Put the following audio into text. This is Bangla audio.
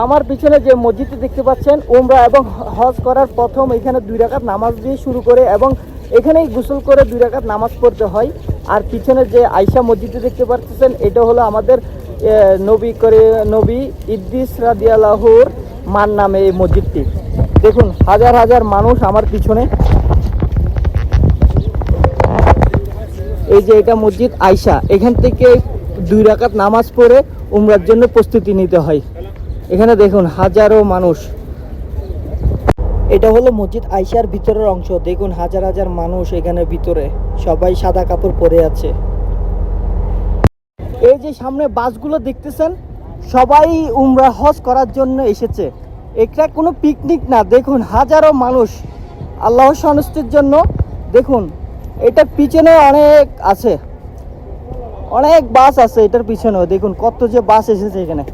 আমার পিছনে যে মসজিদটি দেখতে পাচ্ছেন, উমরা এবং হজ করার প্রথম এখানে 2 রাকাত নামাজ দিয়ে শুরু করে এবং এখানেই গোসল করে 2 রাকাত নামাজ পড়তে হয়। আর পিছনে যে আয়েশা মসজিদটি দেখতে পাচ্ছেন, এটা হলো আমাদের নবী ইদ্রিস রাদিয়াল্লাহুর মার নামে এই মসজিদটি। দেখুন হাজার হাজার মানুষ আমার পিছনে। এই যে এটা মসজিদ আয়েশা, এখান থেকে 2 রাকাত নামাজ পড়ে উমরার জন্য প্রস্তুতি নিতে হয়। এখানে দেখুন হাজারো মানুষ। এটা হলো মসজিদ আয়েশার ভিতরের অংশ। দেখুন হাজার হাজার মানুষ এখানে ভিতরে, সবাই সাদা কাপড় পরে আছে। এই যে সামনে বাসগুলো দেখতেছেন, সবাই উমরা হজ করার জন্য এসেছে। এটা কোনো পিকনিক না। দেখুন হাজারো মানুষ আল্লাহর সন্তুষ্টির জন্য। দেখুন এটার পিছনে অনেক আছে, অনেক বাস আছে এটার পিছনেও। দেখুন কত যে বাস এসেছে এখানে।